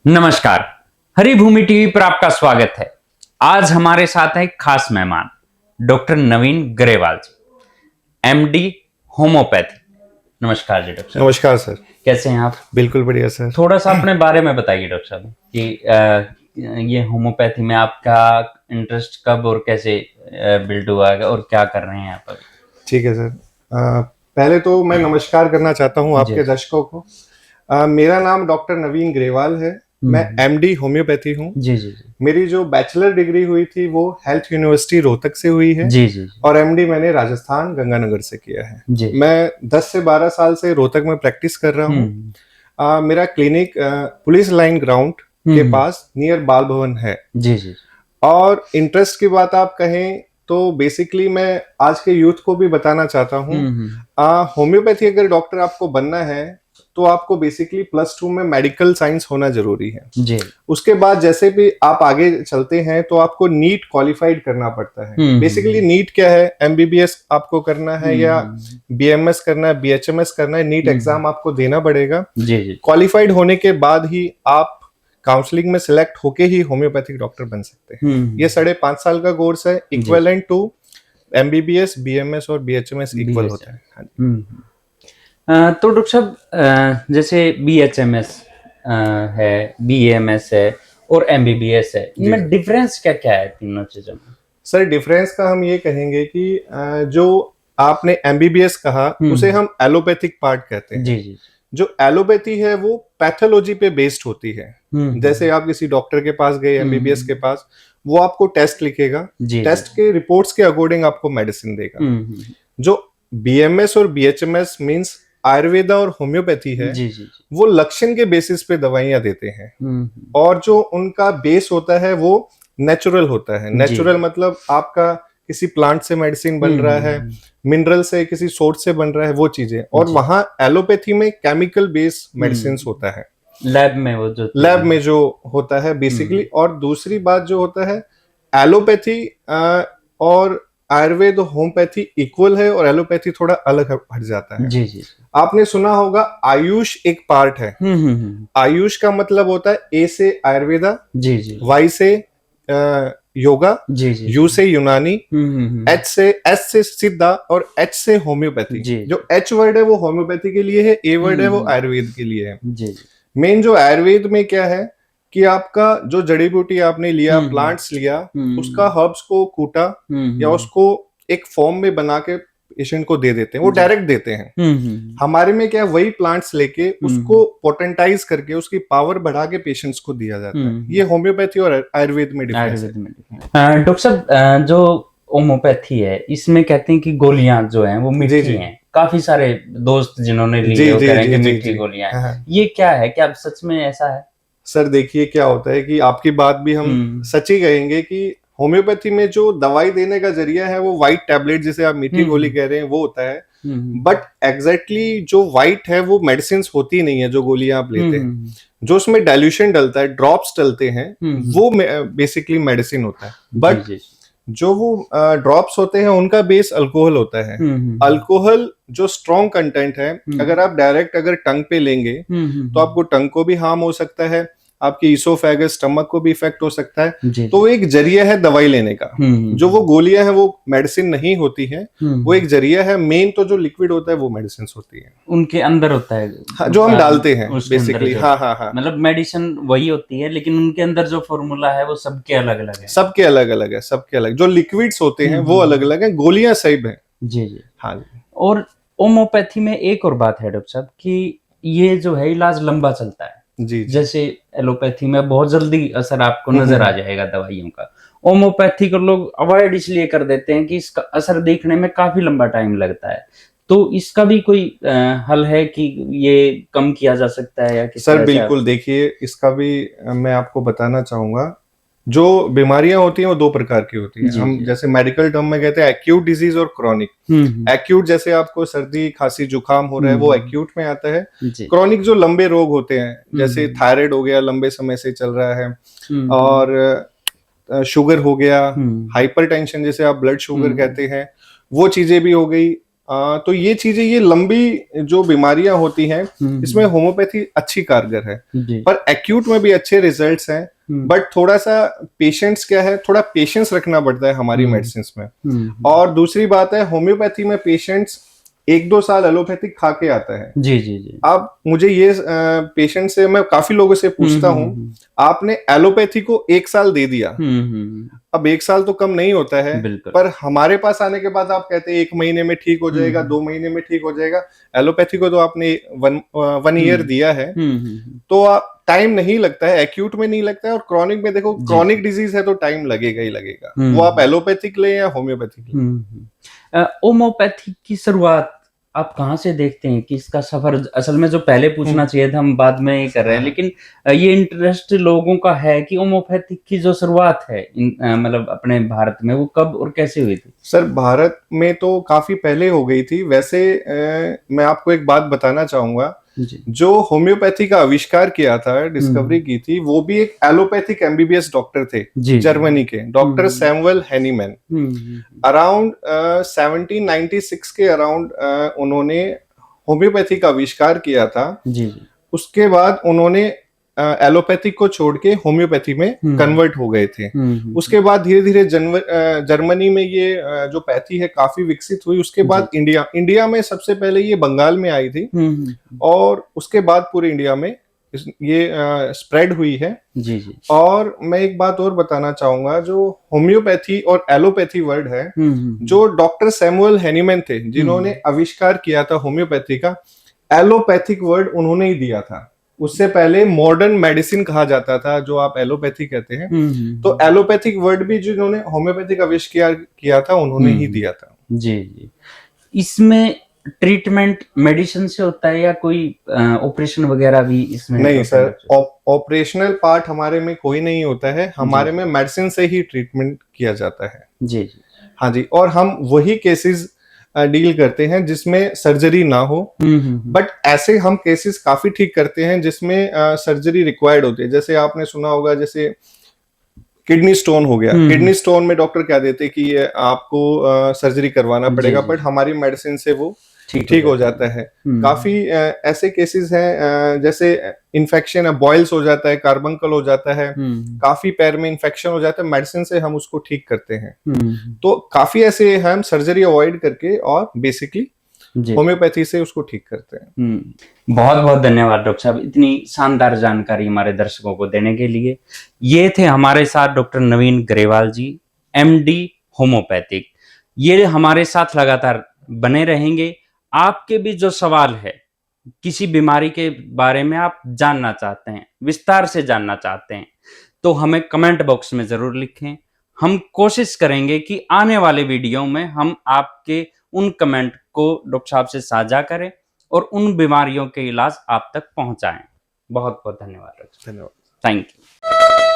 नमस्कार। हरिभूमि टीवी पर आपका स्वागत है। आज हमारे साथ है एक खास मेहमान डॉक्टर नवीन ग्रेवाल जी, एमडी होम्योपैथी। नमस्कार जी डॉक्टर साहब। नमस्कार सर। कैसे हैं आप? बिल्कुल बढ़िया सर। थोड़ा सा अपने बारे में बताइए डॉक्टर साहब कि ये होम्योपैथी में आपका इंटरेस्ट कब और कैसे बिल्ड हुआ है और क्या कर रहे हैं यहाँ पर? ठीक है सर। पहले तो मैं नमस्कार करना चाहता हूँ आपके दर्शकों को। मेरा नाम डॉक्टर नवीन ग्रेवाल है। मैं एमडी होम्योपैथी हूँ। जी जी जी। मेरी जो बैचलर डिग्री हुई थी वो हेल्थ यूनिवर्सिटी रोहतक से हुई है। जी जी। और एमडी मैंने राजस्थान गंगानगर से किया है। जी। मैं 10 से 12 साल से रोहतक में प्रैक्टिस कर रहा हूँ। मेरा क्लिनिक पुलिस लाइन ग्राउंड के पास नियर बाल भवन है। जी जी। और इंटरेस्ट की बात आप कहें तो बेसिकली मैं आज के यूथ को भी बताना चाहता हूँ, होम्योपैथी अगर डॉक्टर आपको बनना है तो आपको बेसिकली +2 में मेडिकल साइंस होना जरूरी है। जी। उसके बाद जैसे भी आप आगे चलते हैं तो आपको नीट क्वालिफाइड करना पड़ता है। बेसिकली नीट क्या है, एमबीबीएस आपको करना है या बीएमएस करना है, बीएचएमएस करना है, नीट एग्जाम आपको देना पड़ेगा। क्वालिफाइड होने के बाद ही आप काउंसलिंग में सिलेक्ट होके ही होम्योपैथिक डॉक्टर बन सकते हैं। ये 5.5 साल का कोर्स है, इक्विवेलेंट टू एमबीबीएस, बीएमएस और बीएचएमएस इक्वल होता है। तो डॉक्टर साहब जैसे बीएचएमएस है, बीएमएस है और एमबीबीएस है, इनमें डिफरेंस क्या क्या है तीनों चीजों में? सर डिफरेंस का हम ये कहेंगे कि जो आपने एमबीबीएस कहा उसे हम एलोपैथिक पार्ट कहते हैं। जी जी। जो एलोपैथी है वो पैथोलॉजी पे बेस्ड होती है। जैसे आप किसी डॉक्टर के पास गए, एमबीबीएस के पास, वो आपको टेस्ट लिखेगा, टेस्ट के रिपोर्ट्स के अकॉर्डिंग आपको मेडिसिन देगा। जो बीएमएस और बीएचएमएस मींस आयुर्वेदा और होम्योपैथी है, वो लक्षण के बेसिस पे दवाइयां देते हैं। और जो उनका बेस होता है वो नेचुरल होता है। नेचुरल मतलब आपका किसी प्लांट से मेडिसिन बन रहा है, मिनरल से किसी सोर्स से बन रहा है, वो चीजें। और वहां एलोपैथी में केमिकल बेस्ड मेडिसिन होता है, लैब में जो होता है बेसिकली। और दूसरी बात जो होता है, एलोपैथी और आयुर्वेद होम्योपैथी इक्वल है और एलोपैथी थोड़ा अलग हट जाता है। जी जी। आपने सुना होगा आयुष एक पार्ट है। आयुष का मतलब होता है ए से आयुर्वेदा, जी जी, वाई से योगा, जी जी, यू से यूनानी, एस से सिद्धा और एच से होम्योपैथी। जो एच वर्ड है वो होम्योपैथी के लिए है, ए वर्ड है वो आयुर्वेद के लिए है। मेन जो आयुर्वेद में क्या है कि आपका जो जड़ी बूटी आपने लिया, प्लांट्स लिया, उसका हर्ब्स को कूटा या उसको एक फॉर्म में बना के पेशेंट को दे देते हैं, वो डायरेक्ट देते हैं। हमारे में क्या है, वही प्लांट्स लेके उसको पोटेंटाइज करके उसकी पावर बढ़ा के पेशेंट्स को दिया जाता है। ये होम्योपैथी और आयुर्वेद में डिफरेंस है। डॉक्टर साहब जो होम्योपैथी है इसमें कहते हैं कि गोलियां जो हैं वो मीठी हैं। काफी सारे दोस्त जिन्होंने ली वो कह रहे हैं कि मीठी गोलियां हैं। ये क्या है, क्या सच में ऐसा है? सर देखिए क्या होता है कि आपकी बात भी हम सच ही कहेंगे कि होम्योपैथी में जो दवाई देने का जरिया है वो व्हाइट टैबलेट, जिसे आप मीठी गोली कह रहे हैं, वो होता है। बट एग्जैक्टली जो व्हाइट है वो मेडिसिन होती नहीं है जो गोलियां आप लेते हैं। जो उसमें डाइल्यूशन डलता है, ड्रॉप्स डलते हैं, वो बेसिकली मेडिसिन होता है। बट जो वो ड्रॉप्स होते हैं उनका बेस अल्कोहल होता है। अल्कोहल जो स्ट्रॉन्ग कंटेंट है, अगर आप डायरेक्ट अगर टंग पे लेंगे तो आपको टंग को भी हार्म हो सकता है, आपकी इसोफेगस, स्टमक को भी इफेक्ट हो सकता है। तो एक जरिया है दवाई लेने का। जो वो गोलियां हैं वो मेडिसिन नहीं होती है, वो एक जरिया है। मेन तो जो लिक्विड होता है वो मेडिसिन होती है, उनके अंदर होता है। हाँ, जो हम डालते हैं बेसिकली। हाँ, मतलब मेडिसिन वही होती है लेकिन उनके अंदर जो फॉर्मूला है वो सबके अलग अलग है। सबके अलग अलग है, सबके अलग। जो लिक्विड्स होते हैं वो अलग अलग है, गोलियां सेम है। जी जी, हाँ। और होम्योपैथी में एक और बात है डॉक्टर साहब कि ये जो है इलाज लंबा चलता है। जी। जैसे एलोपैथी में बहुत जल्दी असर आपको नजर आ जाएगा दवाइयों का, होम्योपैथी को लोग अवॉइड इसलिए कर देते हैं कि इसका असर देखने में काफी लंबा टाइम लगता है। तो इसका भी कोई हल है कि ये कम किया जा सकता है या किस तरह से? सर बिल्कुल, देखिए इसका भी मैं आपको बताना चाहूंगा। जो बीमारियां होती हैं वो 2 प्रकार की होती हैं। हम जैसे मेडिकल टर्म में कहते हैं एक्यूट डिजीज और क्रॉनिक। एक्यूट जैसे आपको सर्दी खांसी जुकाम हो रहा है वो एक्यूट में आता है। क्रॉनिक जो लंबे रोग होते हैं, जैसे थायराइड हो गया, लंबे समय से चल रहा है, और शुगर हो गया, हाइपरटेंशन जिसे आप ब्लड शुगर कहते हैं, वो चीजें भी हो गई। तो ये चीजें, ये लंबी जो बीमारियां होती हैं, इसमें होम्योपैथी अच्छी कारगर है। पर एक्यूट में भी अच्छे रिजल्ट्स हैं, बट थोड़ा सा पेशेंट्स क्या है, थोड़ा पेशेंस रखना पड़ता है हमारी मेडिसिन में। और दूसरी बात है, होम्योपैथी में पेशेंट्स 1-2 साल एलोपैथिक खा के आता है। जी जी जी। अब मुझे ये पेशेंट से, मैं काफी लोगों से पूछता हूँ, आपने एलोपैथी को 1 साल दे दिया, अब 1 साल तो कम नहीं होता है, पर हमारे पास आने के बाद आप कहते हैं 1 महीने में ठीक हो जाएगा, 2 महीने में ठीक हो जाएगा। एलोपैथी को तो आपने 1 ईयर दिया है, तो टाइम नहीं लगता है, एक्यूट में नहीं लगता है। और क्रॉनिक में देखो, क्रॉनिक डिजीज है तो टाइम लगेगा ही लगेगा, वो आप एलोपैथिक ले या होम्योपैथिक ले। होम्योपैथी की शुरुआत आप कहाँ से देखते हैं कि इसका सफर, असल में जो पहले पूछना चाहिए था हम बाद में ये कर रहे हैं, लेकिन ये इंटरेस्ट लोगों का है कि होम्योपैथिक की जो शुरुआत है मतलब अपने भारत में, वो कब और कैसे हुई थी? सर, भारत में तो काफी पहले हो गई थी वैसे। मैं आपको एक बात बताना चाहूंगा, जो होम्योपैथी का आविष्कार किया था, डिस्कवरी की थी, वो भी एक एलोपैथिक एमबीबीएस डॉक्टर थे जर्मनी के, डॉक्टर सैमुअल हैनीमैन। अराउंड 1796 के अराउंड उन्होंने होम्योपैथी का आविष्कार किया था। उसके बाद उन्होंने एलोपैथिक को छोड़ के होम्योपैथी में कन्वर्ट हो गए थे। उसके बाद धीरे धीरे जर्मनी में ये जो पैथी है काफी विकसित हुई। उसके बाद इंडिया में सबसे पहले ये बंगाल में आई थी, और उसके बाद पूरे इंडिया में ये स्प्रेड हुई है। जी जी। और मैं एक बात और बताना चाहूंगा, जो होम्योपैथी और एलोपैथी वर्ड है, जो डॉक्टर सैमुअल हैनीमैन थे जिन्होंने आविष्कार किया था होम्योपैथी का, एलोपैथिक वर्ड उन्होंने ही दिया था। उससे पहले मॉडर्न मेडिसिन कहा जाता था, जो आप एलोपैथी कहते हैं। तो एलोपैथिक वर्ड भी जिन्होंने होम्योपैथिक आविष्कार किया था, उन्होंने ही दिया था। जी जी। इसमें ट्रीटमेंट मेडिसिन से होता है या कोई ऑपरेशन वगैरह भी इसमें? नहीं सर, ऑपरेशनल पार्ट हमारे में कोई नहीं होता है, हमारे में मेडिसिन से ही ट्रीटमेंट किया जाता है। जी जी। हाँ जी। और हम वही केसेस डील करते हैं जिसमें सर्जरी ना हो, बट ऐसे हम केसेस काफी ठीक करते हैं जिसमें सर्जरी रिक्वायर्ड होती है। जैसे आपने सुना होगा, जैसे किडनी स्टोन हो गया, किडनी स्टोन में डॉक्टर क्या देते कि ये आपको सर्जरी करवाना पड़ेगा, बट हमारी मेडिसिन से वो ठीक हो जाता है। काफी ऐसे केसेस हैं, जैसे इन्फेक्शन है, बॉइल्स हो जाता है, कार्बंकल हो जाता है, काफी पैर में इन्फेक्शन हो जाता है, मेडिसिन से हम उसको ठीक करते हैं। तो काफी ऐसे हम सर्जरी अवॉइड करके और बेसिकली होम्योपैथी से उसको ठीक करते हैं। बहुत बहुत धन्यवाद डॉक्टर साहब, इतनी शानदार जानकारी हमारे दर्शकों को देने के लिए। ये थे हमारे साथ डॉक्टर नवीन ग्रेवाल जी, MD होम्योपैथिक। ये हमारे साथ लगातार बने रहेंगे। आपके भी जो सवाल है, किसी बीमारी के बारे में आप जानना चाहते हैं, विस्तार से जानना चाहते हैं, तो हमें कमेंट बॉक्स में जरूर लिखें। हम कोशिश करेंगे कि आने वाले वीडियो में हम आपके उन कमेंट को डॉक्टर साहब से साझा करें और उन बीमारियों के इलाज आप तक पहुंचाएं। बहुत बहुत धन्यवाद। धन्यवाद। Thank you.